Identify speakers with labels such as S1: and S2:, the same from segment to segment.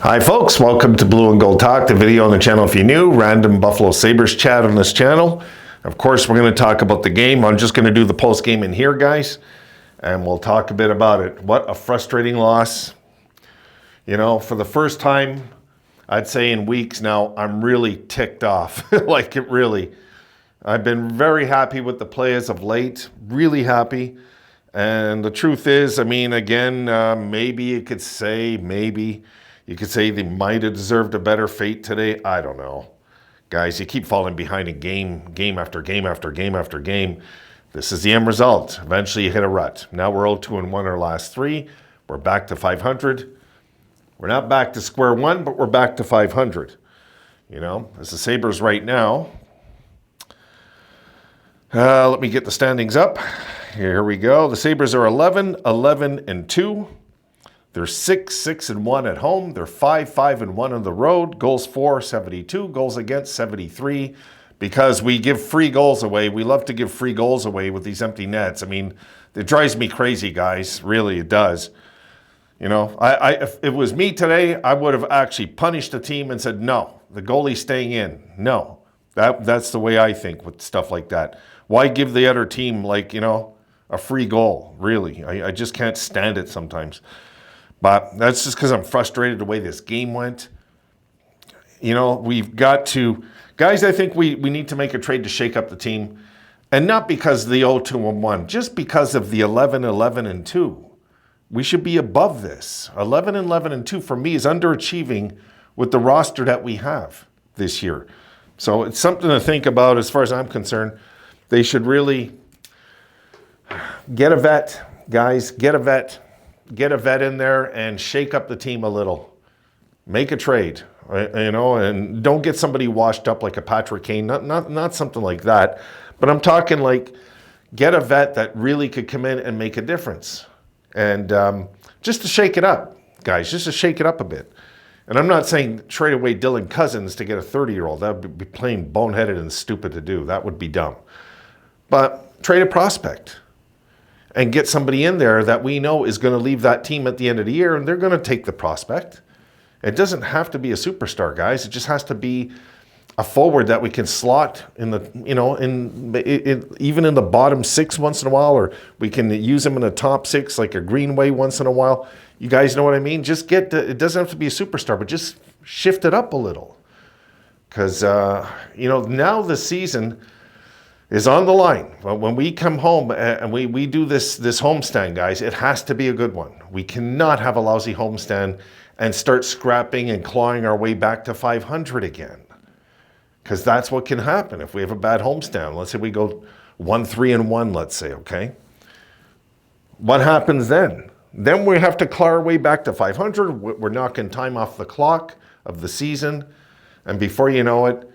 S1: Hi folks, welcome to Blue and Gold Talk, the video on the channel if you're new, random Buffalo Sabres chat on this channel. Of course, we're going to talk about the game. I'm just going to do the post game in here, guys, and we'll talk a bit about it. What a frustrating loss. You know, for the first time, I'd say in weeks now, I'm really ticked off. Like it really. I've been very happy with the play as of late, really happy. And the truth is, I mean, again, maybe you could say they might have deserved a better fate today. I don't know. Guys, you keep falling behind in game after game after game after game. This is the end result. Eventually you hit a rut. Now we're 0-2-1 our last three. We're back to 500. We're not back to square one, but we're back to 500. You know, as the Sabres right now. Let me get the standings up. Here we go. The Sabres are 11-11-2. They're 6-6-1 at home. They're 5-5-1 on the road. Goals for 72. Goals against 73. Because we give free goals away. We love to give free goals away with these empty nets. I mean, it drives me crazy, guys. Really, it does. You know, if it was me today, I would have actually punished the team and said, no, the goalie's staying in. No, that's the way I think with stuff like that. Why give the other team, like, you know, a free goal? Really, I just can't stand it sometimes. But that's just because I'm frustrated the way this game went. You know, we've got to... Guys, I think we need to make a trade to shake up the team. And not because of the 0-2-1, just because of the 11-11-2. We should be above this. 11-11-2 for me is underachieving with the roster that we have this year. So it's something to think about as far as I'm concerned. They should really get a vet, guys, get a vet. Get a vet in there and shake up the team a little. Make a trade, you know, and don't get somebody washed up like a Patrick Kane, not something like that. But I'm talking like get a vet that really could come in and make a difference. And just to shake it up, guys, just to shake it up a bit. And I'm not saying trade away Dylan Cousins to get a 30-year-old. That would be plain boneheaded and stupid to do. That would be dumb. But trade a prospect. And get somebody in there that we know is going to leave that team at the end of the year, and they're going to take the prospect. It doesn't have to be a superstar, guys. It just has to be a forward that we can slot in the, you know, even in the bottom six once in a while, or we can use him in the top six like a Greenway once in a while. You guys know what I mean? Just get it doesn't have to be a superstar, but just shift it up a little. Because, you know, now the season is on the line. When we come home and we do this homestand, guys, it has to be a good one. We cannot have a lousy homestand and start scrapping and clawing our way back to 500 again. Because that's what can happen if we have a bad homestand. Let's say we go 1-3-1, let's say, okay? What happens then? Then we have to claw our way back to 500. We're knocking time off the clock of the season. And before you know it,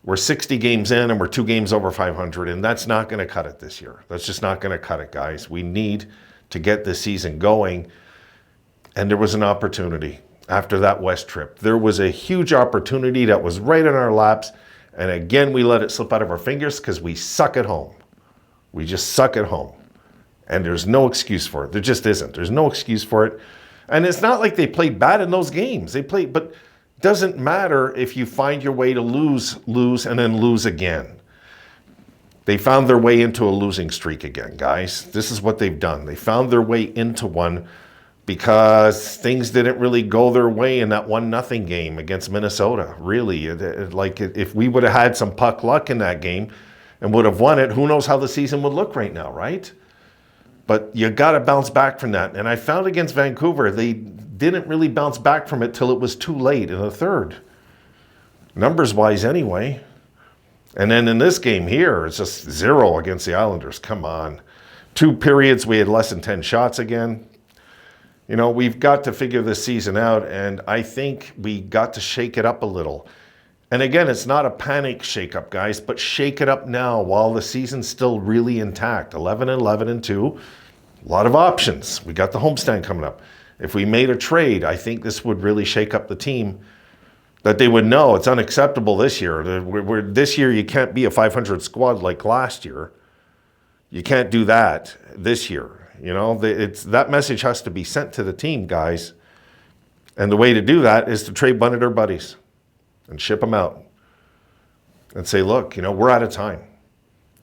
S1: we're 60 games in and we're 2 games over 500, and that's not going to cut it this year. That's just not going to cut it, guys. We need to get this season going. And there was an opportunity after that West trip. There was a huge opportunity that was right in our laps. And again, we let it slip out of our fingers because we suck at home. We just suck at home. And there's no excuse for it. There just isn't. There's no excuse for it. And it's not like they played bad in those games. They played, but doesn't matter if you find your way to lose, and then lose again. They found their way into a losing streak again, guys. This is what they've done. They found their way into one because things didn't really go their way in that 1-0 game against Minnesota. Really, if we would have had some puck luck in that game and would have won it, who knows how the season would look right now, right? But you got to bounce back from that. And I found against Vancouver, they didn't really bounce back from it till it was too late in the third. Numbers-wise anyway. And then in this game here, it's just 0 against the Islanders. Come on. 2 periods, we had less than 10 shots again. You know, we've got to figure this season out, and I think we got to shake it up a little. And again, it's not a panic shake-up, guys, but shake it up now while the season's still really intact. 11-11-2, a lot of options. We got the homestand coming up. If we made a trade, I think this would really shake up the team, that they would know it's unacceptable this year. This year, you can't be a 500 squad like last year. You can't do that this year. You know, that message has to be sent to the team, guys. And the way to do that is to trade one of their buddies and ship them out and say, look, we're out of time.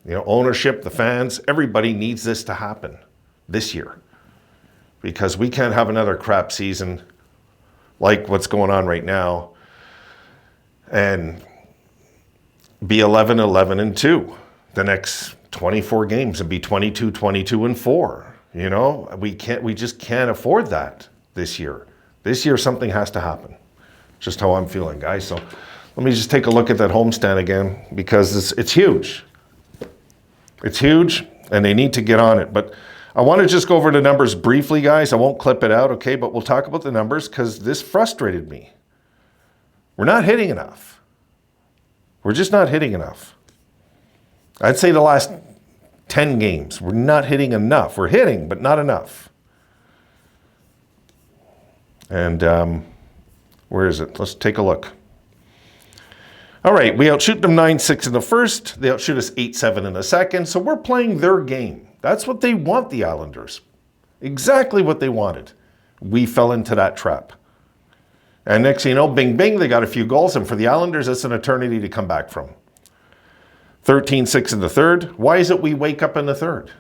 S1: Ownership, the fans, everybody needs this to happen this year, because we can't have another crap season like what's going on right now and be 11-11-2 the next 24 games and be 22-22-4. We just can't afford that this year. This year something has to happen. Just how I'm feeling, guys. So let me just take a look at that homestand again, because it's huge. It's huge, and they need to get on it. But I want to just go over the numbers briefly, guys. I won't clip it out, okay? But we'll talk about the numbers, because this frustrated me. We're not hitting enough. We're just not hitting enough. I'd say the last 10 games, we're not hitting enough. We're hitting, but not enough. And where is it? Let's take a look. All right, we outshoot them 9-6 in the first. They outshoot us 8-7 in the second. So we're playing their game. That's what they want, the Islanders. Exactly what they wanted. We fell into that trap. And next thing you know, bing, bing, they got a few goals. And for the Islanders, it's an eternity to come back from. 13-6 in the third. Why is it we wake up in the third?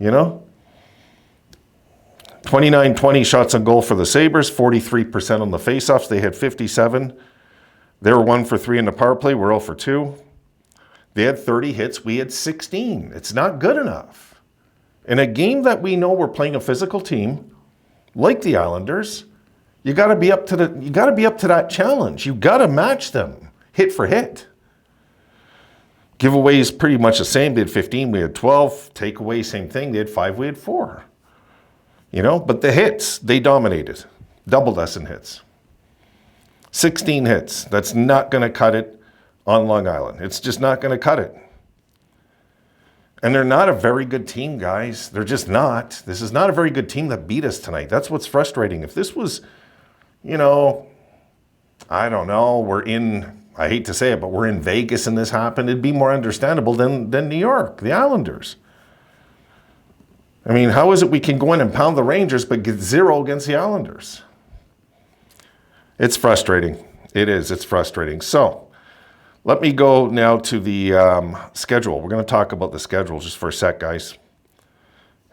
S1: 29-20 shots on goal for the Sabres, 43% on the faceoffs. They had 57. They were 1 for 3 in the power play. We're 0 for 2. They had 30 hits. We had 16. It's not good enough. In a game that we know we're playing a physical team, like the Islanders, you got to be up to that challenge. You got to match them hit for hit. Giveaways pretty much the same. They had 15. We had 12. Takeaways, same thing. They had 5. We had 4. But the hits, they dominated. Doubled us in hits. 16 hits. That's not going to cut it on Long Island. It's just not going to cut it. And they're not a very good team, guys. They're just not. This is not a very good team that beat us tonight. That's what's frustrating. If this was, I don't know, I hate to say it, but we're in Vegas and this happened, it'd be more understandable than New York, the Islanders. I mean, how is it we can go in and pound the Rangers but get 0 against the Islanders? It's frustrating. It is. It's frustrating. So let me go now to the schedule. We're going to talk about the schedule just for a sec, guys.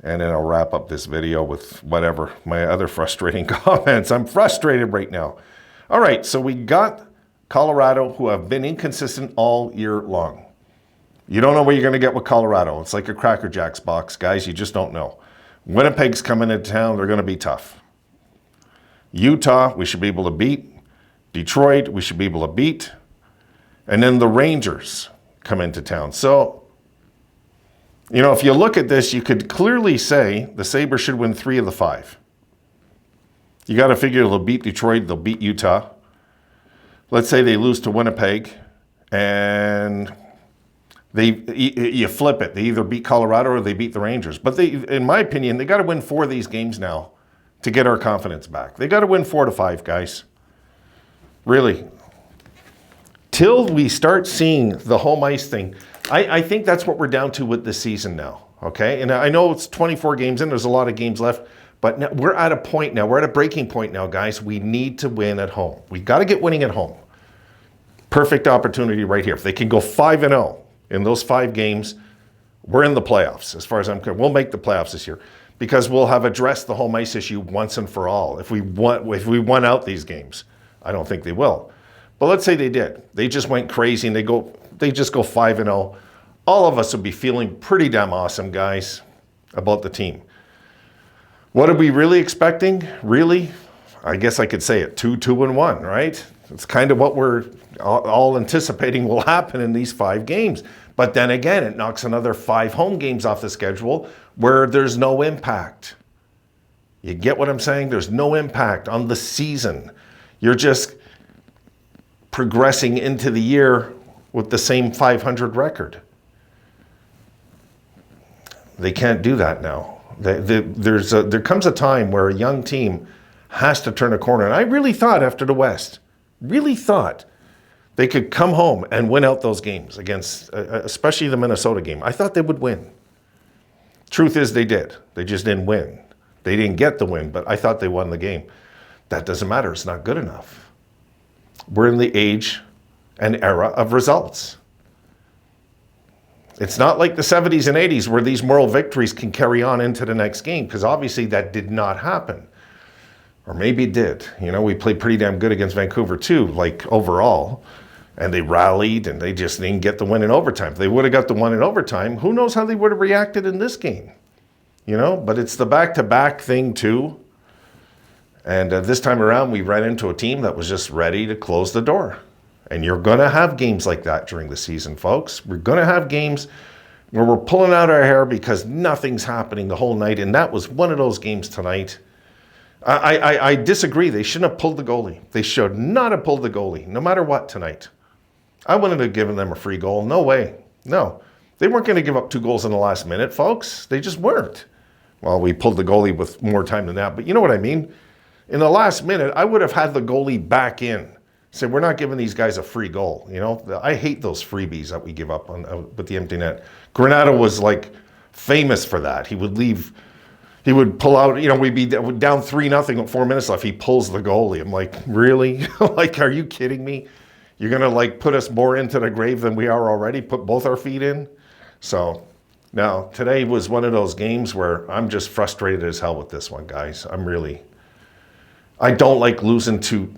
S1: And then I'll wrap up this video with whatever, my other frustrating comments. I'm frustrated right now. All right, so we got Colorado, who have been inconsistent all year long. You don't know what you're going to get with Colorado. It's like a Cracker Jacks box, guys. You just don't know. Winnipeg's coming into town. They're going to be tough. Utah, we should be able to beat. Detroit, we should be able to beat. And then the Rangers come into town. So, if you look at this, you could clearly say the Sabres should win 3 of the 5. You got to figure they'll beat Detroit, they'll beat Utah. Let's say they lose to Winnipeg, and you flip it. They either beat Colorado or they beat the Rangers. But in my opinion, they got to win 4 of these games now to get our confidence back. They got to win 4 to 5, guys. Really. Till we start seeing the home ice thing, I think that's what we're down to with this season now, okay? And I know it's 24 games in, there's a lot of games left, but now we're at a point now, we're at a breaking point now, guys. We need to win at home. We got to get winning at home. Perfect opportunity right here. If they can go 5-0 in those 5 games, we're in the playoffs, as far as I'm concerned. We'll make the playoffs this year because we'll have addressed the home ice issue once and for all. If we won out these games, I don't think they will. But let's say they did. They just went crazy and they just go 5-0. All of us would be feeling pretty damn awesome, guys, about the team. What are we really expecting? Really? I guess I could say it, 2-1, right? It's kind of what we're all anticipating will happen in these 5 games. But then again, it knocks another 5 home games off the schedule where there's no impact. You get what I'm saying? There's no impact on the season. You're just progressing into the year with the same 500 record. They can't do that now. There comes a time where a young team has to turn a corner. And I really thought after the West, they could come home and win out those games against, especially the Minnesota game. I thought they would win. Truth is they did. They just didn't win. They didn't get the win, but I thought they won the game. That doesn't matter. It's not good enough. We're in the age and era of results. It's not like the 70s and 80s where these moral victories can carry on into the next game, because obviously that did not happen. Or maybe it did. You know, we played pretty damn good against Vancouver too, like overall. And they rallied and they just didn't get the win in overtime. If they would have got the one in overtime, who knows how they would have reacted in this game. You know, but it's the back-to-back thing too. And this time around, we ran into a team that was just ready to close the door. And you're going to have games like that during the season, folks. We're going to have games where we're pulling out our hair because nothing's happening the whole night. And that was one of those games tonight. I disagree. They shouldn't have pulled the goalie. They should not have pulled the goalie, no matter what tonight. I wouldn't have given them a free goal. No way. No. They weren't going to give up 2 goals in the last minute, folks. They just weren't. Well, we pulled the goalie with more time than that. But you know what I mean? In the last minute, I would have had the goalie back in. Say, we're not giving these guys a free goal. You know, I hate those freebies that we give up on with the empty net. Granato was like famous for that. He would leave, he would pull out, you know, we'd be down 3-0 with 4 minutes left. He pulls the goalie. I'm like, really? Like, are you kidding me? You're going to like put us more into the grave than we are already, put both our feet in? So now today was one of those games where I'm just frustrated as hell with this one, guys. I don't like losing to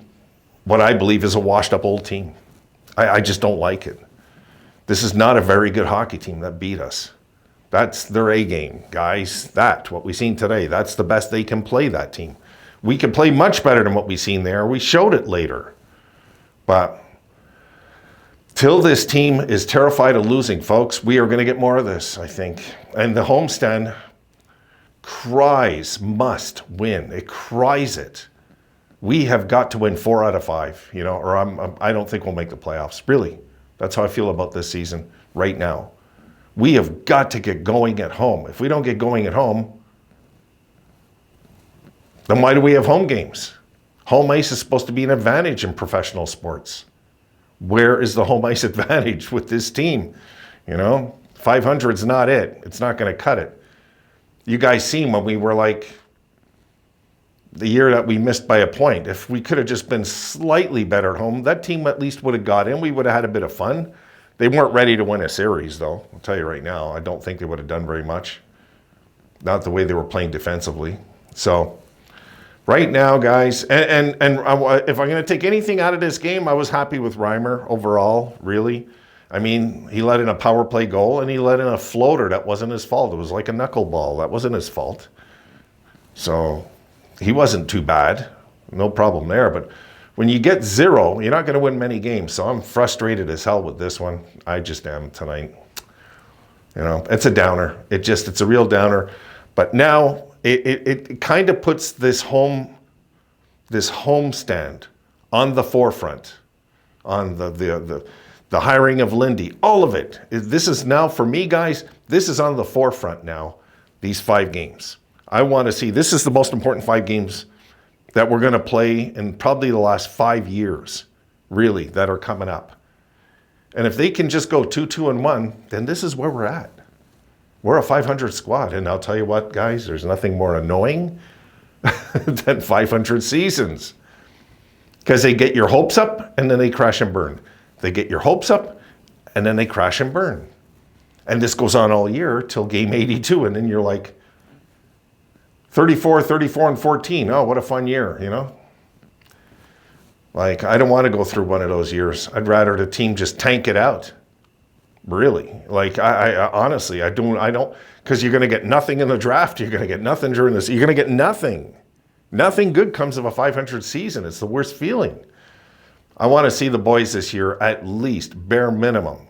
S1: what I believe is a washed up old team. I just don't like it. This is not a very good hockey team that beat us. That's their A game, guys. What we've seen today, that's the best they can play, that team. We can play much better than what we've seen there. We showed it later. But till this team is terrified of losing, folks, we are going to get more of this, I think. And the homestand cries must win. It cries it. We have got to win 4 out of 5, you know, or I don't think we'll make the playoffs. Really, that's how I feel about this season right now. We have got to get going at home. If we don't get going at home, then why do we have home games? Home ice is supposed to be an advantage in professional sports. Where is the home ice advantage with this team? You know, 500 is not it. It's not going to cut it. You guys seen when we were like, the year that we missed by a point. If we could have just been slightly better at home, that team at least would have got in. We would have had a bit of fun. They weren't ready to win a series, though. I'll tell you right now, I don't think they would have done very much. Not the way they were playing defensively. So right now, guys, and if I'm going to take anything out of this game, I was happy with Reimer overall, really. I mean, he let in a power play goal, and he let in a floater that wasn't his fault. It was like a knuckleball. That wasn't his fault. So he wasn't too bad. No problem there. But when you get 0, you're not going to win many games. So I'm frustrated as hell with this one. I just am tonight. You know, it's a downer. It's a real downer. But now it kind of puts this homestand on the forefront, on the hiring of Lindy, all of it. This is now, for me, guys, this is on the forefront now, these 5 games. I want to see, this is the most important 5 games that we're going to play in probably the last 5 years, really, that are coming up. And if they can just go 2-2-1, then this is where we're at. We're a 500 squad. And I'll tell you what, guys, there's nothing more annoying than 500 seasons. Because they get your hopes up and then they crash and burn. They get your hopes up and then they crash and burn. And this goes on all year till game 82. And then you're like, 34, and 14. Oh, what a fun year, you know? Like, I don't want to go through one of those years. I'd rather the team just tank it out. Really. Like, I honestly, I don't, because you're going to get nothing in the draft. You're going to get nothing during this. You're going to get nothing. Nothing good comes of a 500 season. It's the worst feeling. I want to see the boys this year, at least, bare minimum,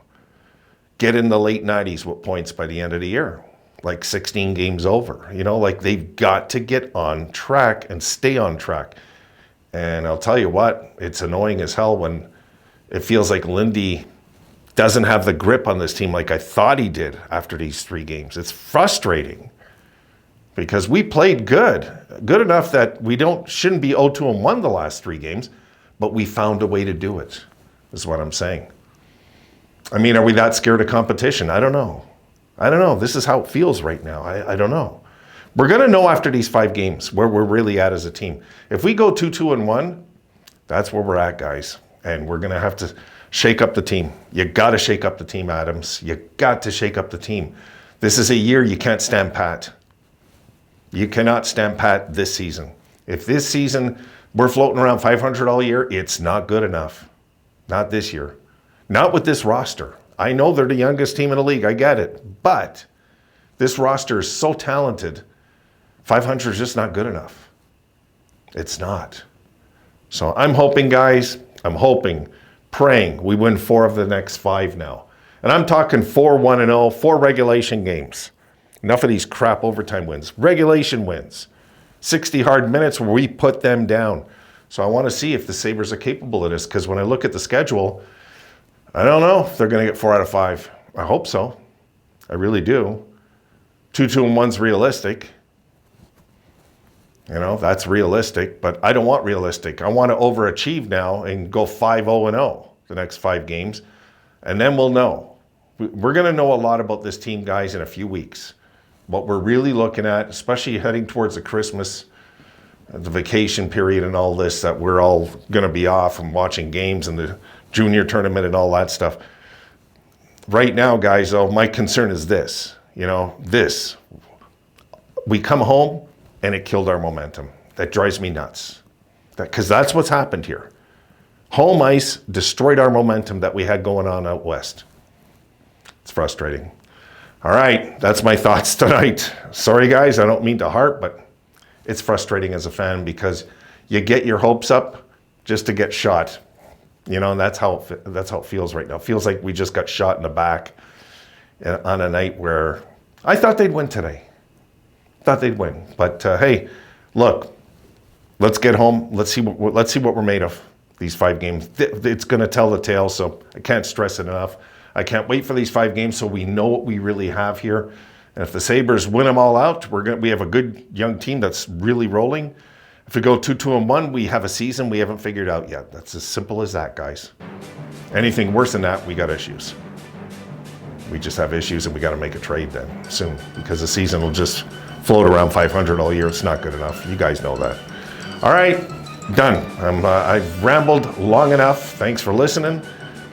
S1: get in the late 90s with points by the end of the year. Like 16 games over, you know, like they've got to get on track and stay on track. And I'll tell you what, it's annoying as hell when it feels like Lindy doesn't have the grip on this team like I thought he did after these 3 games. It's frustrating because we played good enough that we shouldn't be 0-2-1 the last 3 games, but we found a way to do it, is what I'm saying. I mean, are we that scared of competition? I don't know. This is how it feels right now. I don't know. We're going to know after these 5 games where we're really at as a team. If we go 2-2-1, that's where we're at, guys. And we're going to have to shake up the team. You got to shake up the team, Adams. You got to shake up the team. This is a year you can't stand pat. You cannot stand pat this season. If this season we're floating around 500 all year, it's not good enough. Not this year. Not with this roster. I know they're the youngest team in the league. I get it. But this roster is so talented. 500 is just not good enough. It's not. So I'm hoping, guys, praying we win 4 of the next 5 now. And I'm talking 4-1-0, 4 regulation games. Enough of these crap overtime wins. Regulation wins. 60 hard minutes where we put them down. So I want to see if the Sabres are capable of this, because when I look at the schedule, I don't know if they're going to get 4 out of 5. I hope so. I really do. 2-2-1's realistic. You know, that's realistic, but I don't want realistic. I want to overachieve now and go 5-0-0 the next 5 games, and then we'll know. We're going to know a lot about this team, guys, in a few weeks. What we're really looking at, especially heading towards the Christmas, the vacation period and all this, that we're all going to be off and watching games and the junior tournament and all that stuff. Right now, guys, though, my concern is this. We come home, and it killed our momentum. That drives me nuts. Because that's what's happened here. Home ice destroyed our momentum that we had going on out west. It's frustrating. All right, that's my thoughts tonight. Sorry, guys, I don't mean to harp, but it's frustrating as a fan because you get your hopes up just to get shot. And that's how it feels right now. It feels like we just got shot in the back on a night where I thought they'd win today. But hey, look, let's get home. Let's see what we're made of. These 5 games, it's going to tell the tale. So I can't stress it enough. I can't wait for these 5 games so we know what we really have here. And if the Sabres win them all out, we have a good young team that's really rolling. If we go 2-2-1, we have a season we haven't figured out yet. That's as simple as that, guys. Anything worse than that, we got issues. We just have issues, and we got to make a trade then soon, because the season will just float around 500 all year. It's not good enough. You guys know that. All right, done. I've rambled long enough. Thanks for listening.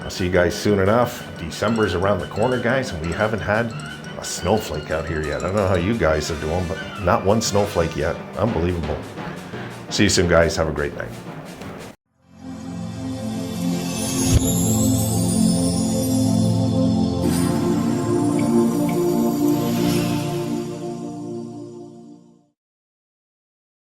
S1: I'll see you guys soon enough. December's around the corner, guys, and we haven't had a snowflake out here yet. I don't know how you guys are doing, but not one snowflake yet. Unbelievable. See you soon, guys. Have a great night.